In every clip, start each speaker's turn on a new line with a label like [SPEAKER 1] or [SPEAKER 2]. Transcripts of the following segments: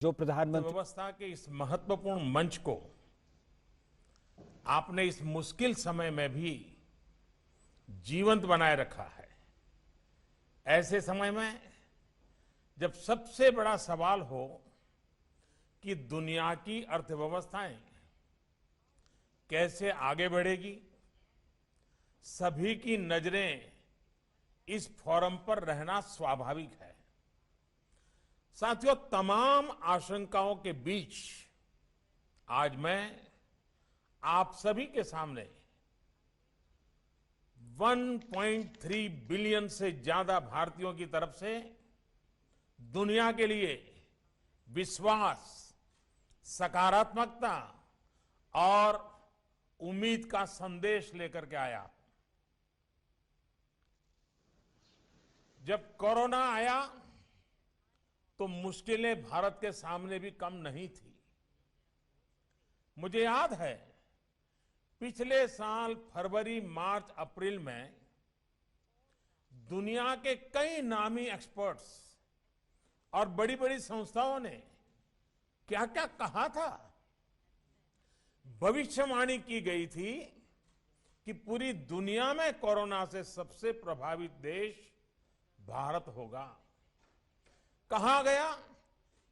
[SPEAKER 1] जो प्रधानमंत्री
[SPEAKER 2] व्यवस्था के इस महत्वपूर्ण मंच को आपने इस मुश्किल समय में भी जीवंत बनाए रखा है। ऐसे समय में जब सबसे बड़ा सवाल हो कि दुनिया की अर्थव्यवस्थाएं कैसे आगे बढ़ेगी, सभी की नजरें इस फोरम पर रहना स्वाभाविक है। साथियों, तमाम आशंकाओं के बीच आज मैं आप सभी के सामने 1.3 बिलियन से ज्यादा भारतीयों की तरफ से दुनिया के लिए विश्वास, सकारात्मकता और उम्मीद का संदेश लेकर के आया। जब कोरोना आया तो मुश्किलें भारत के सामने भी कम नहीं थी। मुझे याद है पिछले साल फरवरी, मार्च, अप्रैल में दुनिया के कई नामी एक्सपर्ट्स और बड़ी बड़ी संस्थाओं ने क्या क्या कहा था। भविष्यवाणी की गई थी कि पूरी दुनिया में कोरोना से सबसे प्रभावित देश भारत होगा। कहा गया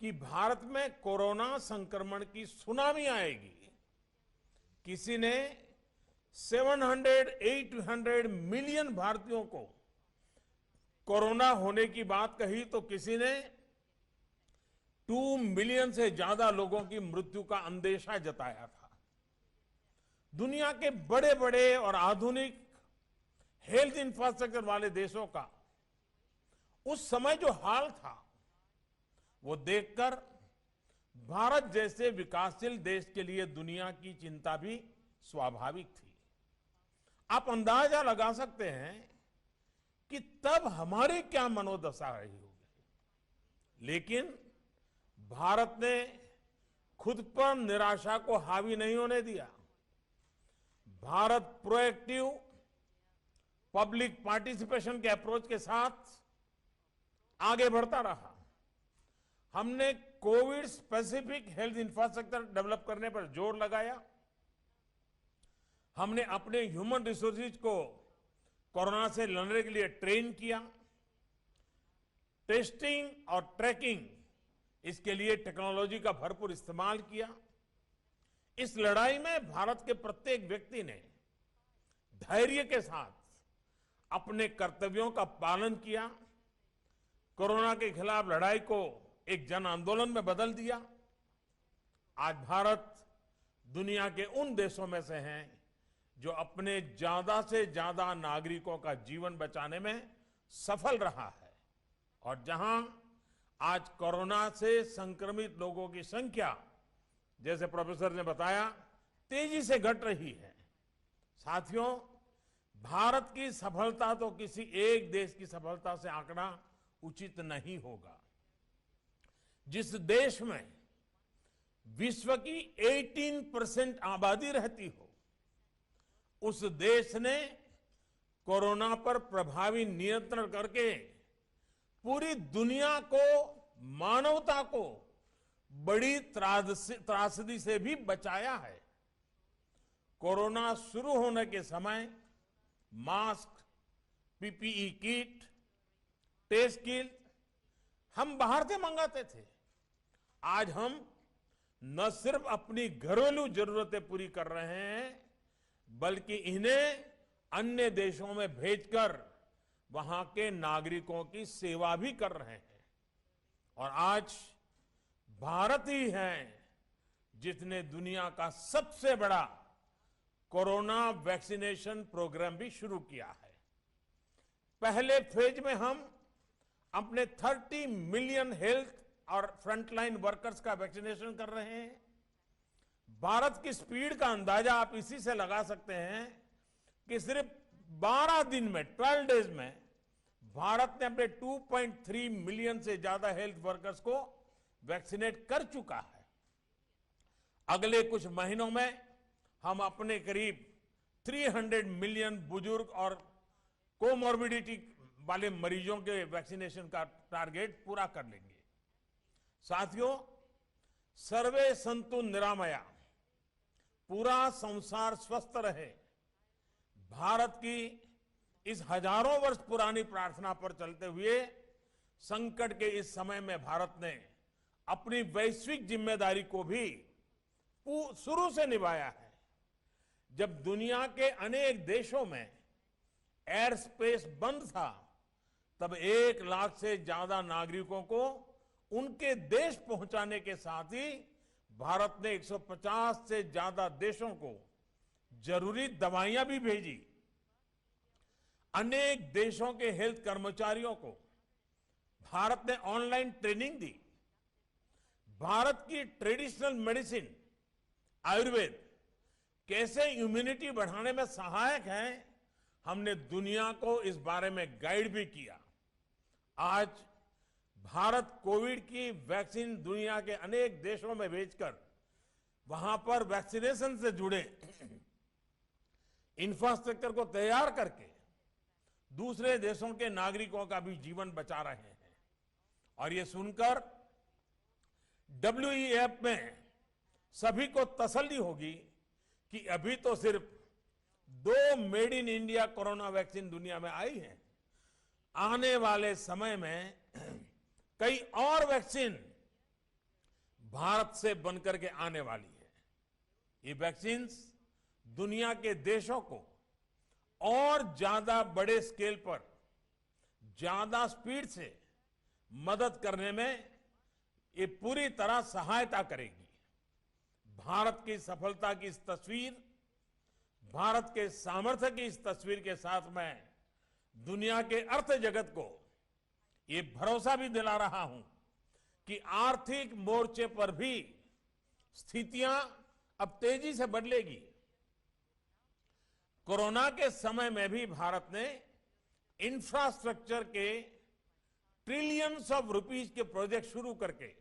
[SPEAKER 2] कि भारत में कोरोना संक्रमण की सुनामी आएगी। किसी ने 700-800 मिलियन भारतीयों को कोरोना होने की बात कही तो किसी ने 2 मिलियन से ज्यादा लोगों की मृत्यु का अंदेशा जताया था। दुनिया के बड़े बड़े और आधुनिक हेल्थ इंफ्रास्ट्रक्चर वाले देशों का उस समय जो हाल था वो देखकर भारत जैसे विकासशील देश के लिए दुनिया की चिंता भी स्वाभाविक थी। आप अंदाजा लगा सकते हैं कि तब हमारी क्या मनोदशा रही होगी। लेकिन भारत ने खुद पर निराशा को हावी नहीं होने दिया। भारत प्रोएक्टिव पब्लिक पार्टिसिपेशन के अप्रोच के साथ आगे बढ़ता रहा। हमने Covid specific health infrastructure develop करने पर जोर लगाया। हमने अपने ह्यूमन रिसोर्सेज को कोरोना से लड़ने के लिए ट्रेन किया। टेस्टिंग और ट्रैकिंग, इसके लिए टेक्नोलॉजी का भरपूर इस्तेमाल किया। इस लड़ाई में भारत के प्रत्येक व्यक्ति ने धैर्य के साथ अपने कर्तव्यों का पालन किया। कोरोना के खिलाफ लड़ाई को एक जन आंदोलन में बदल दिया। आज भारत दुनिया के उन देशों में से हैं जो अपने ज्यादा से ज्यादा नागरिकों का जीवन बचाने में सफल रहा है और जहां आज कोरोना से संक्रमित लोगों की संख्या, जैसे प्रोफेसर ने बताया, तेजी से घट रही है। साथियों, भारत की सफलता तो किसी एक देश की सफलता से आंकना उचित नहीं होगा। जिस देश में विश्व की 18% आबादी रहती हो, उस देश ने कोरोना पर प्रभावी नियंत्रण करके पूरी दुनिया को, मानवता को बड़ी त्रासदी से भी बचाया है। कोरोना शुरू होने के समय mask, PPE kit, test kit हम बाहर से मंगाते थे। आज हम न सिर्फ अपनी घरेलू जरूरतें पूरी कर रहे हैं, बल्कि इन्हें अन्य देशों में भेजकर वहां के नागरिकों की सेवा भी कर रहे हैं। और आज भारत ही है जिसने दुनिया का सबसे बड़ा कोरोना वैक्सीनेशन प्रोग्राम भी शुरू किया है। पहले फेज में हम अपने 30 मिलियन हेल्थ और फ्रंटलाइन वर्कर्स का वैक्सीनेशन कर रहे हैं। भारत की स्पीड का अंदाजा आप इसी से लगा सकते हैं कि सिर्फ 12 दिन में, 12 डेज में भारत ने अपने 2.3 मिलियन से ज्यादा हेल्थ वर्कर्स को वैक्सीनेट कर चुका है। अगले कुछ महीनों में हम अपने करीब 300 मिलियन बुजुर्ग और कोमॉर्बिडिटी वाले मरीजों के वैक्सीनेशन का टारगेट पूरा कर लेंगे। साथियों, सर्वे संतु निरामया, पूरा संसार स्वस्थ रहे, भारत की इस हजारों वर्ष पुरानी प्रार्थना पर चलते हुए संकट के इस समय में भारत ने अपनी वैश्विक जिम्मेदारी को भी शुरू से निभाया है। जब दुनिया के अनेक देशों में एयर स्पेस बंद था, तब 1 लाख से ज्यादा नागरिकों को उनके देश पहुंचाने के साथ ही भारत ने 150 से ज्यादा देशों को जरूरी दवाइयां भी भेजी। अनेक देशों के हेल्थ कर्मचारियों को भारत ने ऑनलाइन ट्रेनिंग दी। भारत की ट्रेडिशनल मेडिसिन आयुर्वेद कैसे इम्यूनिटी बढ़ाने में सहायक है, हमने दुनिया को इस बारे में गाइड भी किया। आज भारत कोविड की वैक्सीन दुनिया के अनेक देशों में भेजकर वहां पर वैक्सीनेशन से जुड़े इंफ्रास्ट्रक्चर को तैयार करके दूसरे देशों के नागरिकों का भी जीवन बचा रहे हैं। और ये सुनकर WEF में सभी को तसल्ली होगी कि अभी तो सिर्फ 2 made in India corona vaccine दुनिया में आई है। आने वाले समय में कई और वैक्सीन भारत से बनकर के आने वाली है। ये वैक्सीन दुनिया के देशों को और ज्यादा बड़े स्केल पर ज्यादा स्पीड से मदद करने में ये पूरी तरह सहायता करेगी। भारत की सफलता की इस तस्वीर, भारत के सामर्थ्य की इस तस्वीर के साथ मैं दुनिया के अर्थ जगत को ये भरोसा भी दिला रहा हूं कि आर्थिक मोर्चे पर भी स्थितियां अब तेजी से बदलेगी। कोरोना के समय में भी भारत ने इंफ्रास्ट्रक्चर के ट्रिलियंस ऑफ रुपीस के प्रोजेक्ट शुरू करके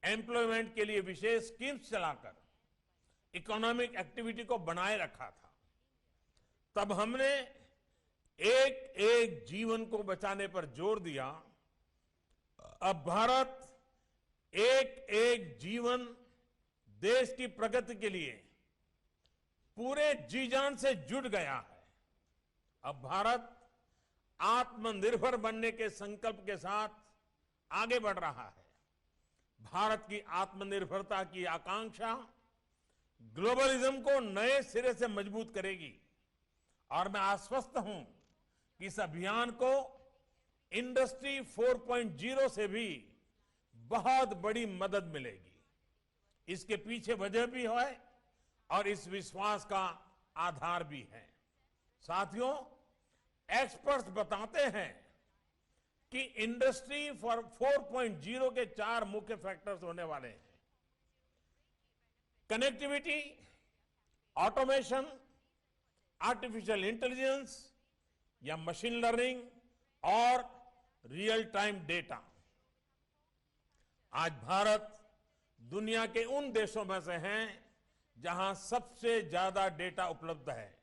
[SPEAKER 2] एम्प्लॉयमेंट के लिए विशेष स्कीम्स चलाकर इकोनॉमिक एक्टिविटी को बनाए रखा था। तब हमने एक एक जीवन को बचाने पर जोर दिया। अब भारत एक एक जीवन देश की प्रगति के लिए पूरे जी जान से जुट गया है। अब भारत आत्मनिर्भर बनने के संकल्प के साथ आगे बढ़ रहा है। भारत की आत्मनिर्भरता की आकांक्षा ग्लोबलिज्म को नए सिरे से मजबूत करेगी और मैं आश्वस्त हूं कि इस अभियान को इंडस्ट्री 4.0 से भी बहुत बड़ी मदद मिलेगी। इसके पीछे वजह भी है और इस विश्वास का आधार भी है। साथियों, एक्सपर्ट्स बताते हैं कि इंडस्ट्री 4.0 के 4 मुख्य फैक्टर्स होने वाले हैं: कनेक्टिविटी, ऑटोमेशन, आर्टिफिशियल इंटेलिजेंस या मशीन लर्निंग और रियल टाइम डेटा। आज भारत दुनिया के उन देशों में से है जहां सबसे ज्यादा डेटा उपलब्ध है,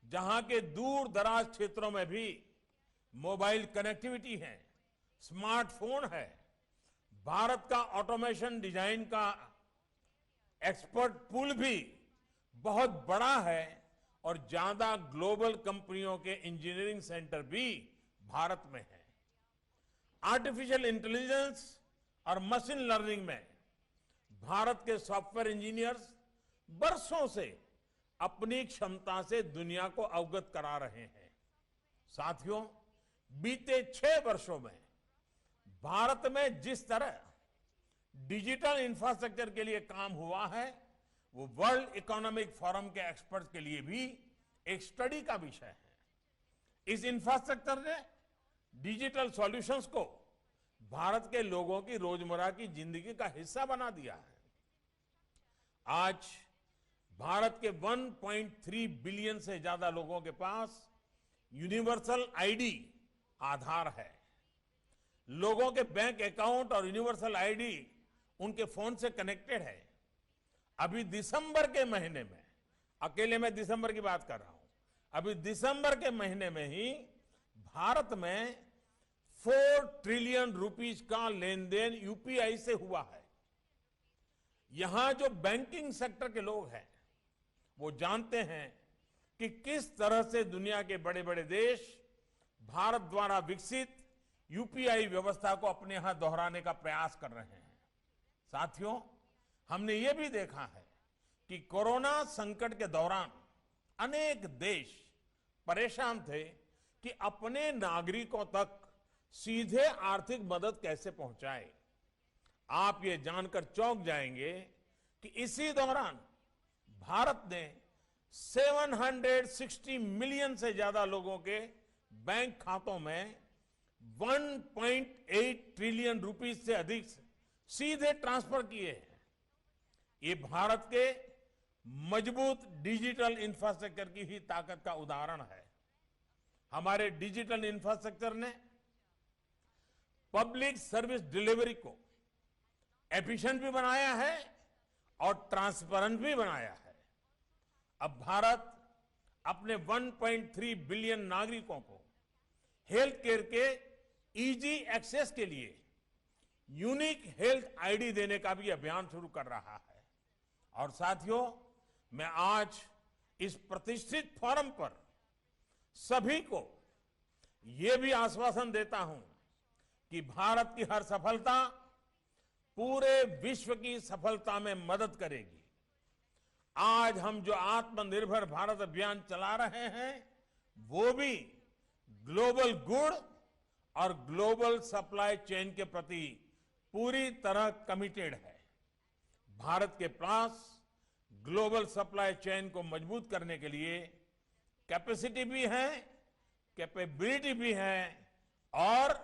[SPEAKER 2] जहां के दूर दराज क्षेत्रों में भी मोबाइल कनेक्टिविटी है, स्मार्टफोन है। भारत का ऑटोमेशन डिजाइन का एक्सपर्ट पूल भी बहुत बड़ा है और ज्यादा ग्लोबल कंपनियों के इंजीनियरिंग सेंटर भी भारत में है। आर्टिफिशियल इंटेलिजेंस और मशीन लर्निंग में भारत के सॉफ्टवेयर इंजीनियर्स बरसों से अपनी क्षमता से दुनिया को अवगत करा रहे हैं। साथियों, बीते 6 वर्षों में भारत में जिस तरह डिजिटल इंफ्रास्ट्रक्चर के लिए काम हुआ है, वो वर्ल्ड इकोनॉमिक फोरम के एक्सपर्ट्स के लिए भी एक स्टडी का विषय है। इस इंफ्रास्ट्रक्चर ने डिजिटल सॉल्यूशंस को भारत के लोगों की रोजमर्रा की जिंदगी का हिस्सा बना दिया है। आज भारत के 1.3 बिलियन से ज्यादा लोगों के पास यूनिवर्सल आईडी आधार है। लोगों के बैंक अकाउंट और यूनिवर्सल आईडी उनके फोन से कनेक्टेड है। अभी दिसंबर के महीने में, अकेले मैं दिसंबर की बात कर रहा हूं, अभी दिसंबर के महीने में ही भारत में 4 ट्रिलियन रुपीस का लेन देन यूपीआई से हुआ है। यहां जो बैंकिंग सेक्टर के लोग हैं वो जानते हैं कि किस तरह से दुनिया के बड़े बड़े देश भारत द्वारा विकसित यूपीआई व्यवस्था को अपने यहां दोहराने का प्रयास कर रहे हैं। साथियों, हमने ये भी देखा है कि कोरोना संकट के दौरान अनेक देश परेशान थे कि अपने नागरिकों तक सीधे आर्थिक मदद कैसे पहुंचाए। आप ये जानकर चौंक जाएंगे कि इसी दौरान भारत ने 760 मिलियन से ज्यादा लोगों के बैंक खातों में 1.8 ट्रिलियन रुपीस से अधिक सीधे ट्रांसफर किए हैं। ये भारत के मजबूत डिजिटल इंफ्रास्ट्रक्चर की ही ताकत का उदाहरण है। हमारे डिजिटल इंफ्रास्ट्रक्चर ने पब्लिक सर्विस डिलीवरी को एफिशिएंट भी बनाया है और ट्रांसपेरेंट भी बनाया है। अब भारत अपने 1.3 बिलियन नागरिकों को हेल्थ केयर के इजी एक्सेस के लिए यूनिक हेल्थ आईडी देने का भी अभियान शुरू कर रहा है। और साथियों, मैं आज इस प्रतिष्ठित फोरम पर सभी को यह भी आश्वासन देता हूं कि भारत की हर सफलता पूरे विश्व की सफलता में मदद करेगी। आज हम जो आत्मनिर्भर भारत अभियान चला रहे हैं वो भी ग्लोबल गुड और ग्लोबल सप्लाई चेन के प्रति पूरी तरह कमिटेड है। भारत के पास ग्लोबल सप्लाई चेन को मजबूत करने के लिए कैपेसिटी भी है, कैपेबिलिटी भी है और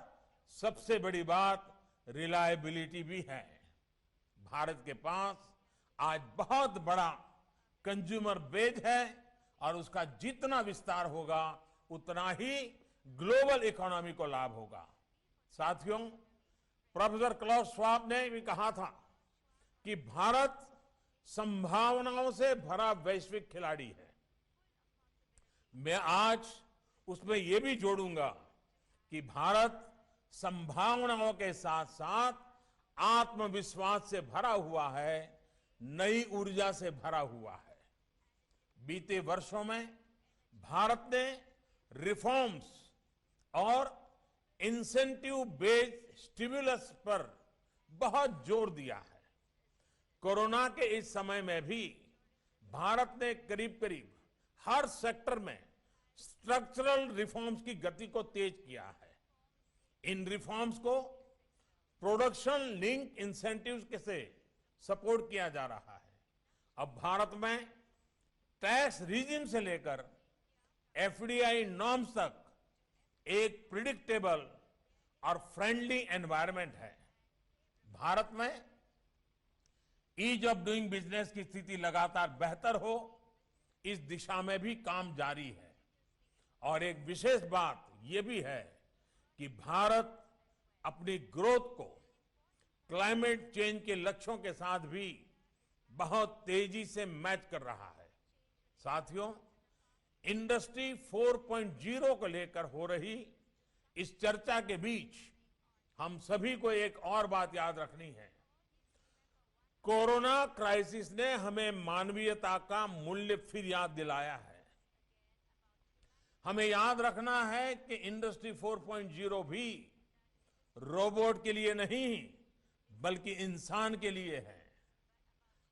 [SPEAKER 2] सबसे बड़ी बात रिलायबिलिटी भी है। भारत के पास आज बहुत बड़ा कंज्यूमर बेस है और उसका जितना विस्तार होगा उतना ही ग्लोबल इकोनॉमी को लाभ होगा। साथियों, प्रोफेसर क्लाउस श्वाब ने भी कहा था कि भारत संभावनाओं से भरा वैश्विक खिलाड़ी है। मैं आज उसमें यह भी जोड़ूंगा कि भारत संभावनाओं के साथ साथ आत्मविश्वास से भरा हुआ है, नई ऊर्जा से भरा हुआ है। बीते वर्षों में भारत ने रिफॉर्म्स और इंसेंटिव बेस्ड स्टिमुलस पर बहुत जोर दिया है। कोरोना के इस समय में भी भारत ने करीब करीब हर सेक्टर में स्ट्रक्चरल रिफॉर्म्स की गति को तेज किया है। इन रिफॉर्म्स को प्रोडक्शन लिंक इंसेंटिव्स के से सपोर्ट किया जा रहा है। अब भारत में टैक्स रिजिम से लेकर एफडीआई नॉर्म्स तक एक प्रिडिक्टेबल और फ्रेंडली एनवायरनमेंट है। भारत में ईज ऑफ डूइंग बिजनेस की स्थिति लगातार बेहतर हो, इस दिशा में भी काम जारी है। और एक विशेष बात यह भी है कि भारत अपनी ग्रोथ को क्लाइमेट चेंज के लक्ष्यों के साथ भी बहुत तेजी से मैच कर रहा है। साथियों, इंडस्ट्री 4.0 को लेकर हो रही इस चर्चा के बीच हम सभी को एक और बात याद रखनी है। कोरोना क्राइसिस ने हमें मानवीयता का मूल्य फिर याद दिलाया है। हमें याद रखना है कि इंडस्ट्री 4.0 भी रोबोट के लिए नहीं बल्कि इंसान के लिए है।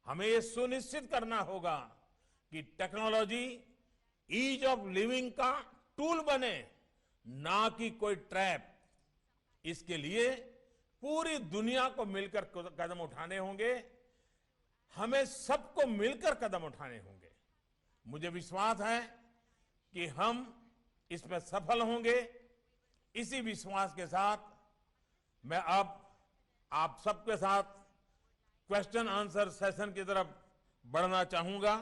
[SPEAKER 2] हमें यह सुनिश्चित करना होगा कि टेक्नोलॉजी ईज ऑफ लिविंग का टूल बने, ना कि कोई ट्रैप। इसके लिए पूरी दुनिया को मिलकर कदम उठाने होंगे। हमें सबको मिलकर कदम उठाने होंगे। मुझे विश्वास है कि हम इसमें सफल होंगे। इसी विश्वास के साथ मैं अब आप सबके साथ क्वेश्चन आंसर सेशन की तरफ बढ़ना चाहूंगा।